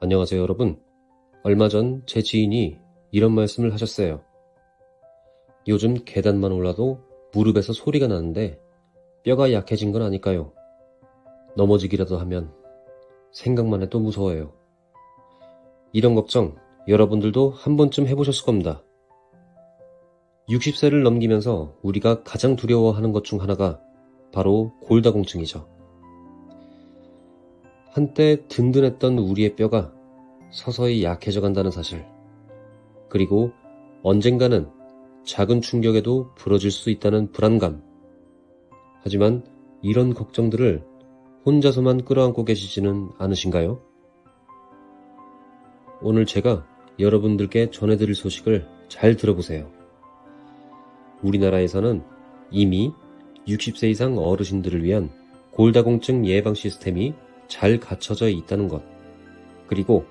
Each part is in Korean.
안녕하세요, 여러분. 얼마 전 제 지인이 이런 말씀을 하셨어요. 요즘 계단만 올라도 무릎에서 소리가 나는데 뼈가 약해진 건 아닐까요? 넘어지기라도 하면 생각만 해도 무서워요. 이런 걱정 여러분들도 한 번쯤 해보셨을 겁니다. 60세를 넘기면서 우리가 가장 두려워하는 것 중 하나가 바로 골다공증이죠. 한때 든든했던 우리의 뼈가 서서히 약해져 간다는 사실, 그리고 언젠가는 작은 충격에도 부러질 수 있다는 불안감. 하지만 이런 걱정들을 혼자서만 끌어안고 계시지는 않으신가요? 오늘 제가 여러분들께 전해드릴 소식을 잘 들어보세요. 우리나라에서는 이미 60세 이상 어르신들을 위한 골다공증 예방 시스템이 잘 갖춰져 있다는 것, 그리고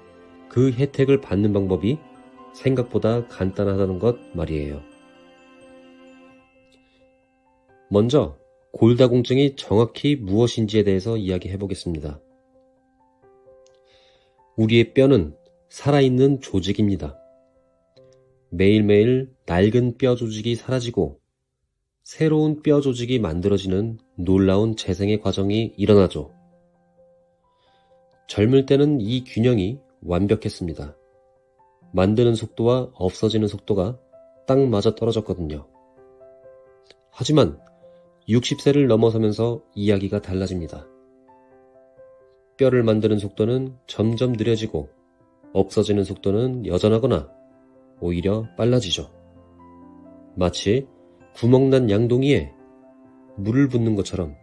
그 혜택을 받는 방법이 생각보다 간단하다는 것 말이에요. 먼저 골다공증이 정확히 무엇인지에 대해서 이야기해 보겠습니다. 우리의 뼈는 살아있는 조직입니다. 매일매일 낡은 뼈 조직이 사라지고 새로운 뼈 조직이 만들어지는 놀라운 재생의 과정이 일어나죠. 젊을 때는 이 균형이 완벽했습니다. 만드는 속도와 없어지는 속도가 딱 맞아 떨어졌거든요. 하지만 60세를 넘어서면서 이야기가 달라집니다. 뼈를 만드는 속도는 점점 느려지고 없어지는 속도는 여전하거나 오히려 빨라지죠. 마치 구멍난 양동이에 물을 붓는 것처럼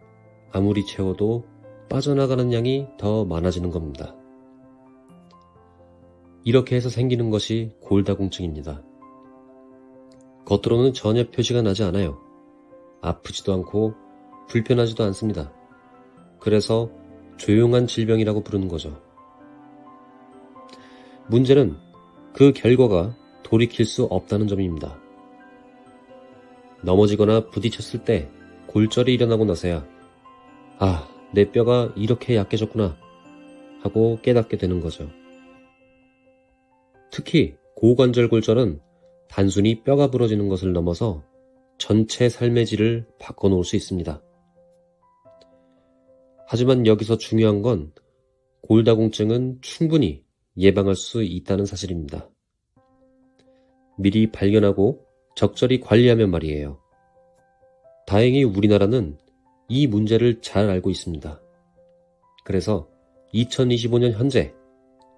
아무리 채워도 빠져나가는 양이 더 많아지는 겁니다. 이렇게 해서 생기는 것이 골다공증입니다. 겉으로는 전혀 표시가 나지 않아요. 아프지도 않고 불편하지도 않습니다. 그래서 조용한 질병이라고 부르는 거죠. 문제는 그 결과가 돌이킬 수 없다는 점입니다. 넘어지거나 부딪혔을 때 골절이 일어나고 나서야 내 뼈가 이렇게 약해졌구나 하고 깨닫게 되는 거죠. 특히 고관절 골절은 단순히 뼈가 부러지는 것을 넘어서 전체 삶의 질을 바꿔놓을 수 있습니다. 하지만 여기서 중요한 건 골다공증은 충분히 예방할 수 있다는 사실입니다. 미리 발견하고 적절히 관리하면 말이에요. 다행히 우리나라는 이 문제를 잘 알고 있습니다. 그래서 2025년 현재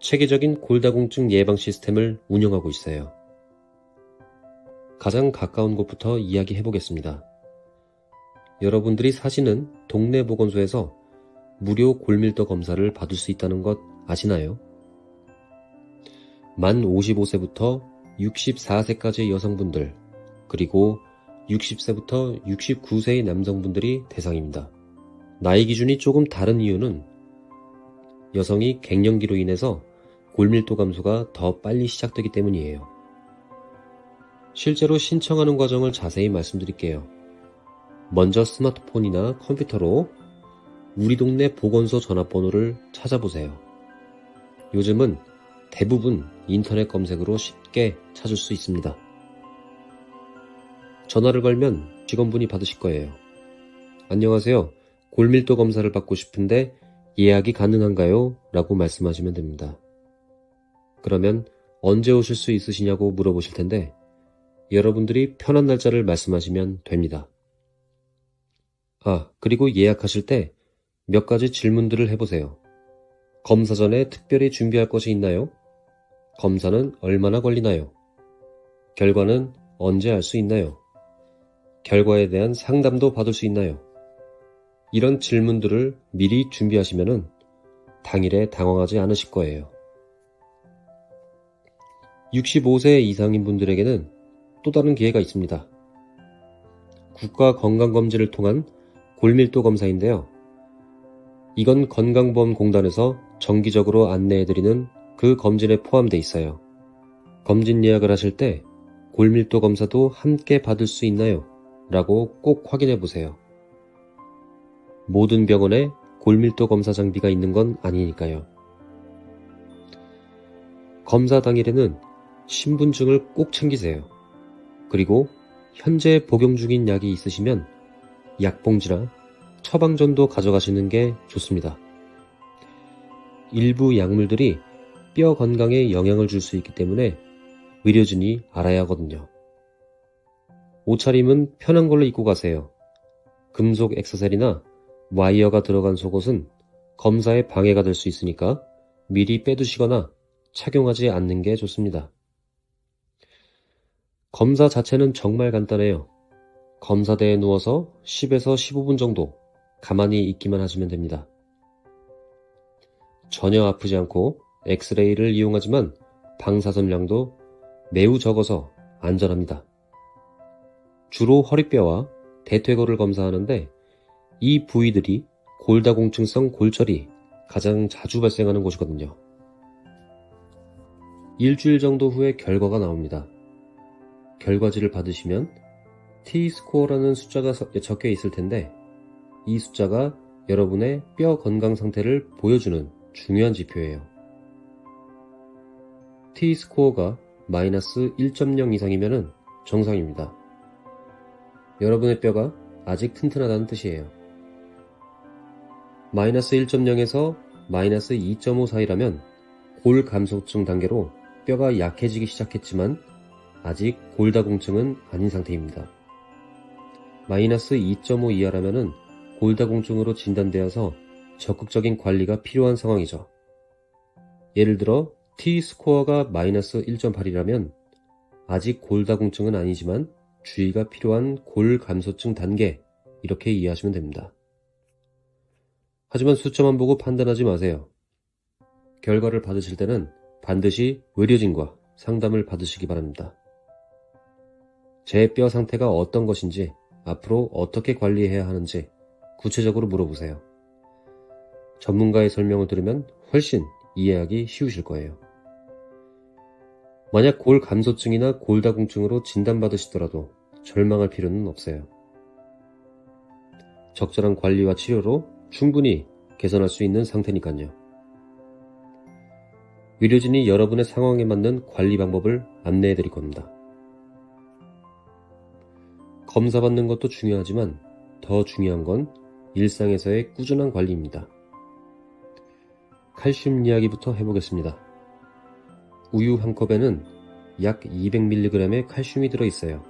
체계적인 골다공증 예방 시스템을 운영하고 있어요. 가장 가까운 곳부터 이야기해 보겠습니다. 여러분들이 사시는 동네 보건소에서 무료 골밀도 검사를 받을 수 있다는 것 아시나요? 만 55세부터 64세까지의 여성분들, 그리고 60세부터 69세의 남성분들이 대상입니다. 나이 기준이 조금 다른 이유는 여성이 갱년기로 인해서 골밀도 감소가 더 빨리 시작되기 때문이에요. 실제로 신청하는 과정을 자세히 말씀드릴게요. 먼저 스마트폰이나 컴퓨터로 우리 동네 보건소 전화번호를 찾아보세요. 요즘은 대부분 인터넷 검색으로 쉽게 찾을 수 있습니다. 전화를 걸면 직원분이 받으실 거예요. 안녕하세요. 골밀도 검사를 받고 싶은데 예약이 가능한가요? 라고 말씀하시면 됩니다. 그러면 언제 오실 수 있으시냐고 물어보실 텐데 여러분들이 편한 날짜를 말씀하시면 됩니다. 그리고 예약하실 때 몇 가지 질문들을 해보세요. 검사 전에 특별히 준비할 것이 있나요? 검사는 얼마나 걸리나요? 결과는 언제 알 수 있나요? 결과에 대한 상담도 받을 수 있나요? 이런 질문들을 미리 준비하시면 당일에 당황하지 않으실 거예요. 65세 이상인 분들에게는 또 다른 기회가 있습니다. 국가건강검진을 통한 골밀도 검사인데요. 이건 건강보험공단에서 정기적으로 안내해드리는 그 검진에 포함되어 있어요. 검진 예약을 하실 때 골밀도 검사도 함께 받을 수 있나요? 라고 꼭 확인해 보세요. 모든 병원에 골밀도 검사 장비가 있는 건 아니니까요. 검사 당일에는 신분증을 꼭 챙기세요. 그리고 현재 복용 중인 약이 있으시면 약봉지나 처방전도 가져가시는 게 좋습니다. 일부 약물들이 뼈 건강에 영향을 줄 수 있기 때문에 의료진이 알아야 하거든요. 옷차림은 편한 걸로 입고 가세요. 금속 액세서리나 와이어가 들어간 속옷은 검사에 방해가 될 수 있으니까 미리 빼두시거나 착용하지 않는 게 좋습니다. 검사 자체는 정말 간단해요. 검사대에 누워서 10에서 15분 정도 가만히 있기만 하시면 됩니다. 전혀 아프지 않고 엑스레이를 이용하지만 방사선량도 매우 적어서 안전합니다. 주로 허리뼈와 대퇴골을 검사하는데 이 부위들이 골다공증성 골절이 가장 자주 발생하는 곳이거든요. 일주일 정도 후에 결과가 나옵니다. 결과지를 받으시면 T-스코어라는 숫자가 적혀 있을 텐데 이 숫자가 여러분의 뼈 건강 상태를 보여주는 중요한 지표예요. T-스코어가 마이너스 1.0 이상이면 정상입니다. 여러분의 뼈가 아직 튼튼하다는 뜻이에요. 마이너스 1.0에서 마이너스 2.5 사이라면 골감소증 단계로 뼈가 약해지기 시작했지만 아직 골다공증은 아닌 상태입니다. 마이너스 2.5 이하라면 골다공증으로 진단되어서 적극적인 관리가 필요한 상황이죠. 예를 들어 T-스코어가 마이너스 1.8이라면 아직 골다공증은 아니지만 주의가 필요한 골감소증 단계, 이렇게 이해하시면 됩니다. 하지만 숫자만 보고 판단하지 마세요. 결과를 받으실 때는 반드시 의료진과 상담을 받으시기 바랍니다. 제 뼈 상태가 어떤 것인지, 앞으로 어떻게 관리해야 하는지 구체적으로 물어보세요. 전문가의 설명을 들으면 훨씬 이해하기 쉬우실 거예요. 만약 골감소증이나 골다공증으로 진단받으시더라도 절망할 필요는 없어요. 적절한 관리와 치료로 충분히 개선할 수 있는 상태니까요. 의료진이 여러분의 상황에 맞는 관리 방법을 안내해 드릴 겁니다. 검사받는 것도 중요하지만 더 중요한 건 일상에서의 꾸준한 관리입니다. 칼슘 이야기부터 해보겠습니다. 우유 한 컵에는 약 200mg의 칼슘이 들어있어요.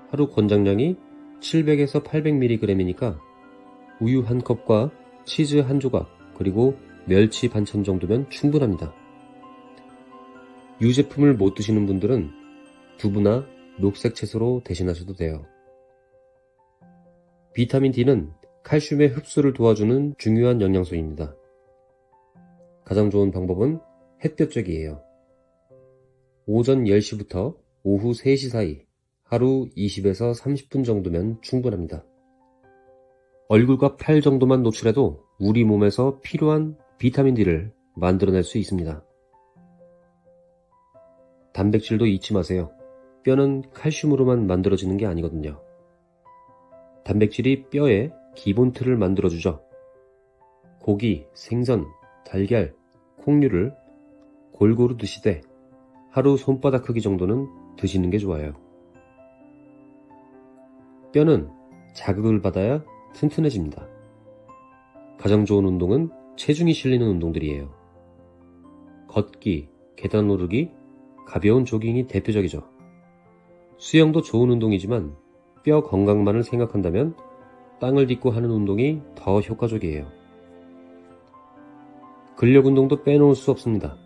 하루 권장량이 700에서 800mg이니까 우유 한 컵과 치즈 한 조각, 그리고 멸치 반찬 정도면 충분합니다. 유제품을 못 드시는 분들은 두부나 녹색 채소로 대신하셔도 돼요. 비타민 D는 칼슘의 흡수를 도와주는 중요한 영양소입니다. 가장 좋은 방법은 햇볕 쬐기예요. 오전 10시부터 오후 3시 사이 하루 20에서 30분 정도면 충분합니다. 얼굴과 팔 정도만 노출해도 우리 몸에서 필요한 비타민 D를 만들어낼 수 있습니다. 단백질도 잊지 마세요. 뼈는 칼슘으로만 만들어지는 게 아니거든요. 단백질이 뼈의 기본 틀을 만들어주죠. 고기, 생선, 달걀, 콩류를 골고루 드시되 하루 손바닥 크기 정도는 드시는 게 좋아요. 뼈는 자극을 받아야 튼튼해집니다. 가장 좋은 운동은 체중이 실리는 운동들이에요. 걷기, 계단 오르기, 가벼운 조깅이 대표적이죠. 수영도 좋은 운동이지만 뼈 건강만을 생각한다면 땅을 딛고 하는 운동이 더 효과적이에요. 근력 운동도 빼놓을 수 없습니다.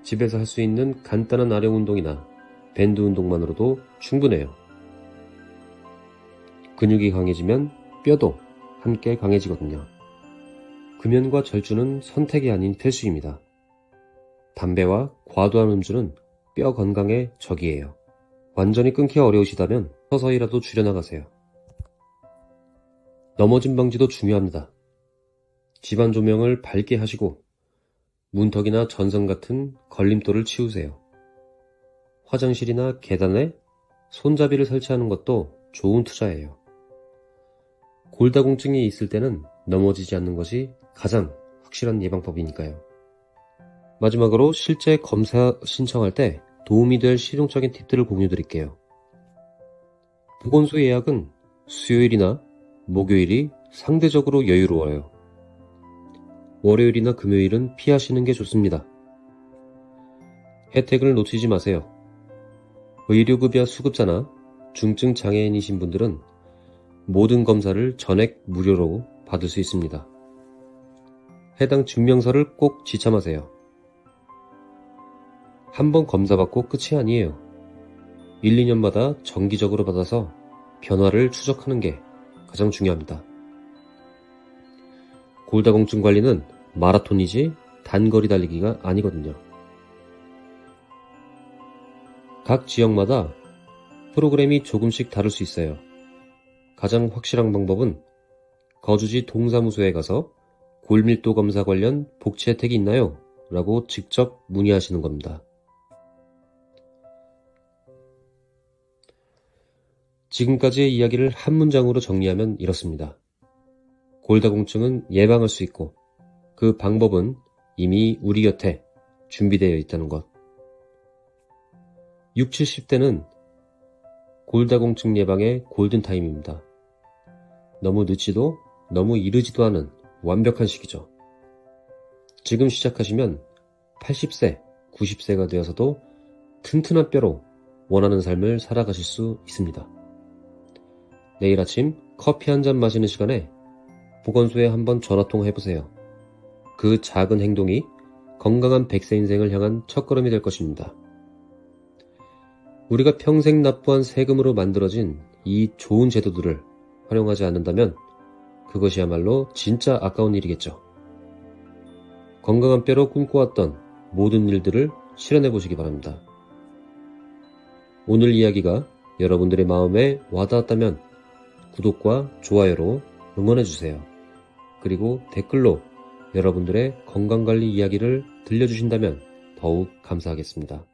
집에서 할 수 있는 간단한 아령 운동이나 밴드 운동만으로도 충분해요. 근육이 강해지면 뼈도 함께 강해지거든요. 금연과 절주는 선택이 아닌 필수입니다. 담배와 과도한 음주는 뼈 건강에 적이에요. 완전히 끊기 어려우시다면 서서히라도 줄여나가세요. 넘어짐 방지도 중요합니다. 집안 조명을 밝게 하시고 문턱이나 전선 같은 걸림돌을 치우세요. 화장실이나 계단에 손잡이를 설치하는 것도 좋은 투자예요. 골다공증이 있을 때는 넘어지지 않는 것이 가장 확실한 예방법이니까요. 마지막으로 실제 검사 신청할 때 도움이 될 실용적인 팁들을 공유 드릴게요. 보건소 예약은 수요일이나 목요일이 상대적으로 여유로워요. 월요일이나 금요일은 피하시는 게 좋습니다. 혜택을 놓치지 마세요. 의료급여 수급자나 중증 장애인이신 분들은 모든 검사를 전액 무료로 받을 수 있습니다. 해당 증명서를 꼭 지참하세요. 한 번 검사받고 끝이 아니에요. 1, 2년마다 정기적으로 받아서 변화를 추적하는 게 가장 중요합니다. 골다공증 관리는 마라톤이지 단거리 달리기가 아니거든요. 각 지역마다 프로그램이 조금씩 다를 수 있어요. 가장 확실한 방법은 거주지 동사무소에 가서 골밀도 검사 관련 복지 혜택이 있나요? 라고 직접 문의하시는 겁니다. 지금까지의 이야기를 한 문장으로 정리하면 이렇습니다. 골다공증은 예방할 수 있고 그 방법은 이미 우리 곁에 준비되어 있다는 것. 60, 70대는 골다공증 예방의 골든타임입니다. 너무 늦지도 너무 이르지도 않은 완벽한 시기죠. 지금 시작하시면 80세, 90세가 되어서도 튼튼한 뼈로 원하는 삶을 살아가실 수 있습니다. 내일 아침 커피 한 잔 마시는 시간에 보건소에 한번 전화통화 해보세요. 그 작은 행동이 건강한 100세 인생을 향한 첫걸음이 될 것입니다. 우리가 평생 납부한 세금으로 만들어진 이 좋은 제도들을 활용하지 않는다면 그것이야말로 진짜 아까운 일이겠죠. 건강한 뼈로 꿈꿔왔던 모든 일들을 실현해 보시기 바랍니다. 오늘 이야기가 여러분들의 마음에 와닿았다면 구독과 좋아요로 응원해주세요. 그리고 댓글로 여러분들의 건강관리 이야기를 들려주신다면 더욱 감사하겠습니다.